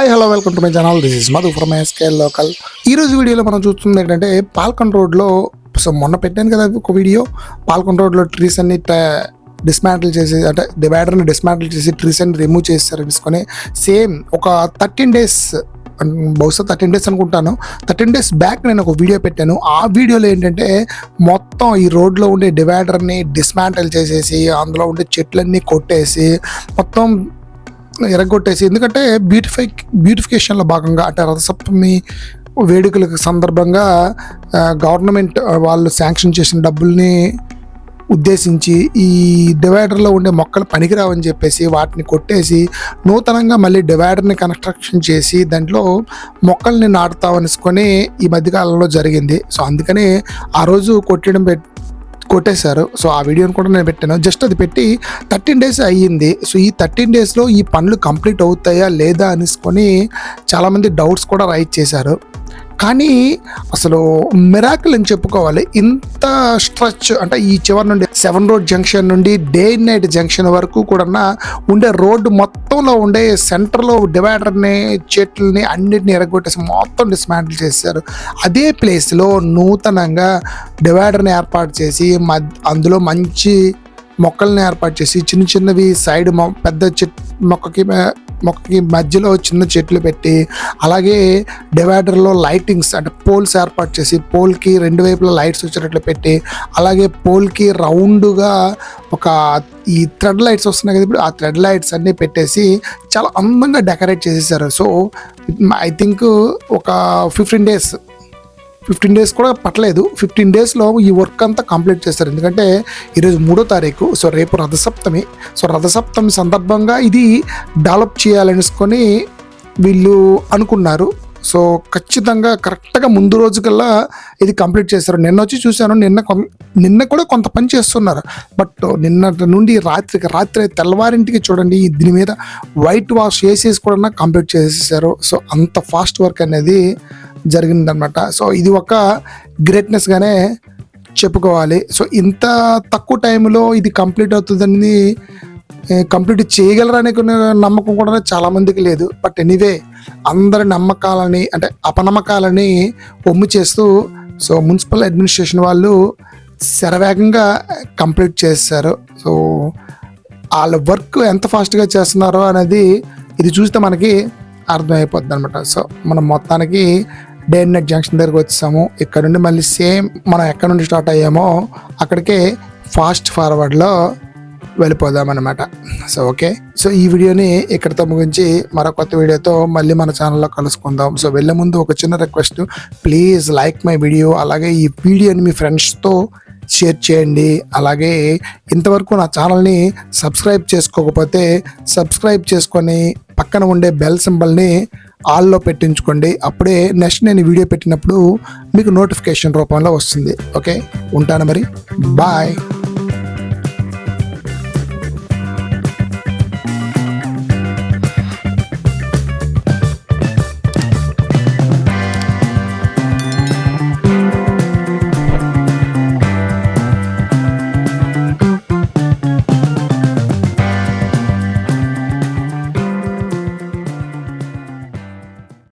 Hi hello welcome to my channel. This is Madhu from SKL local. ఈ రోజు వీడియోలో మనం చూస్తుంది ఏంటంటే పాల్కొండ రోడ్లో మొన్న పెట్టాను కదా ఒక వీడియో. పాల్కొండ రోడ్లో ట్రీస్ అన్ని డిస్మాంటిల్ చేసి అంటే డివైడర్ని డిస్మాంటిల్ చేసి ట్రీస్ అన్ని రిమూవ్ చేస్తారు తీసుకొని సేమ్ ఒక 13 days బహుశా 13 days అనుకుంటాను. 13 days బ్యాక్ నేను ఒక వీడియో పెట్టాను. ఆ వీడియోలో ఏంటంటే మొత్తం ఈ రోడ్లో ఉండే డివైడర్ని డిస్మాంటిల్ చేసేసి అందులో ఉండే చెట్లన్నీ కొట్టేసి మొత్తం ఎరగొట్టేసి, ఎందుకంటే బ్యూటిఫికేషన్లో భాగంగా అంటే రథసప్తమి వేడుకలకు సందర్భంగా గవర్నమెంట్ వాళ్ళు శాంక్షన్ చేసిన డబ్బుల్ని ఉద్దేశించి ఈ డివైడర్లో ఉండే మొక్కలు పనికిరావని చెప్పేసి వాటిని కొట్టేసి నూతనంగా మళ్ళీ డివైడర్ని కన్స్ట్రక్షన్ చేసి దాంట్లో మొక్కల్ని నాటుతామనుకొని ఈ మధ్యకాలంలో జరిగింది. సో అందుకని ఆ రోజు కొట్టేశారు. సో ఆ వీడియోని కూడా నేను పెట్టాను. జస్ట్ అది పెట్టి 13 days అయ్యింది. సో ఈ 13 daysలో ఈ పనులు కంప్లీట్ అవుతాయా లేదా అనేసుకొని చాలామంది డౌట్స్ కూడా రైజ్ చేశారు. కానీ అసలు మిరాకిల్ అని చెప్పుకోవాలి. ఇంత స్ట్రెచ్ అంటే ఈ చివరి నుండి 7 Road జంక్షన్ నుండి డే అండ్ నైట్ జంక్షన్ వరకు కూడా ఉండే రోడ్డు మొత్తంలో ఉండే సెంటర్లో డివైడర్ని చెట్లని అన్నిటిని ఎరగొట్టేసి మొత్తం డిస్మాంటిల్ చేశారు. అదే ప్లేస్లో నూతనంగా డివైడర్ని ఏర్పాటు చేసి అందులో మంచి మొక్కల్ని ఏర్పాటు చేసి చిన్న చిన్నవి సైడ్ పెద్ద మొక్కకి మధ్యలో చిన్న చెట్లు పెట్టి, అలాగే డివైడర్లో లైటింగ్స్ అంటే పోల్స్ ఏర్పాటు చేసి పోల్కి 2 వైపులా లైట్స్ వచ్చేటట్లు పెట్టి, అలాగే పోల్కి రౌండ్గా ఒక ఈ థ్రెడ్ లైట్స్ వస్తున్నాయి కదా ఇప్పుడు, ఆ థ్రెడ్ లైట్స్ అన్నీ పెట్టేసి చాలా అందంగా డెకరేట్ చేసేసారు. సో ఐ థింక్ ఒక 15 days కూడా పట్టలేదు. 15 daysలో ఈ వర్క్ అంతా కంప్లీట్ చేస్తారు. ఎందుకంటే ఈరోజు 3వ తారీఖు. సో రేపు రథసప్తమి. సో రథసప్తమి సందర్భంగా ఇది డెవలప్ చేయాలనుకొని వీళ్ళు అనుకున్నారు. సో ఖచ్చితంగా కరెక్ట్గా ముందు రోజుకల్లా ఇది కంప్లీట్ చేస్తారు. నిన్న వచ్చి చూశాను, నిన్న కూడా కొంత పని చేస్తున్నారు. బట్ నిన్న నుండి రాత్రి తెల్లవారింటికి చూడండి దీని మీద వైట్ వాష్ చేసేసి కూడా కంప్లీట్ చేసేసారు. సో అంత ఫాస్ట్ వర్క్ అనేది జరిగిందనమాట. సో ఇది ఒక గ్రేట్నెస్గానే చెప్పుకోవాలి. సో ఇంత తక్కువ టైంలో ఇది కంప్లీట్ అవుతుందని కంప్లీట్ చేయగలరనే నమ్మకం కూడా చాలామందికి లేదు. బట్ ఎనీవే అందరి నమ్మకాలని అంటే అపనమ్మకాలని ఒమ్ము చేస్తూ సో మున్సిపల్ అడ్మినిస్ట్రేషన్ వాళ్ళు శరవేగంగా కంప్లీట్ చేశారు. సో వాళ్ళ వర్క్ ఎంత ఫాస్ట్గా చేస్తున్నారో అనేది ఇది చూస్తే మనకి అర్థమైపోద్ది అనమాట. సో మనం మొత్తానికి డే అండ్ నైట్ జంక్షన్ దగ్గరకు వచ్చాము. ఇక్కడ నుండి మళ్ళీ సేమ్ మనం ఎక్కడ నుండి స్టార్ట్ అయ్యామో అక్కడికే ఫాస్ట్ ఫార్వర్డ్లో వెళ్ళిపోదాం అనమాట. సో ఓకే, సో ఈ వీడియోని ఇక్కడితో ముగించి మరో కొత్త వీడియోతో మళ్ళీ మన ఛానల్లో కలుసుకుందాం. సో వెళ్ళే ముందు ఒక చిన్న request, please like my video, అలాగే ఈ వీడియోని మీ ఫ్రెండ్స్తో షేర్ చేయండి. అలాగే ఇంతవరకు నా ఛానల్ని సబ్స్క్రైబ్ చేసుకోకపోతే సబ్స్క్రైబ్ చేసుకొని పక్కన ఉండే బెల్ సింబల్ని ఆల్లో పెట్టించుకోండి. అప్పుడే నెక్స్ట్ నేను వీడియో పెట్టినప్పుడు మీకు నోటిఫికేషన్ రూపంలో వస్తుంది. ఓకే, ఉంటాను మరి, బాయ్.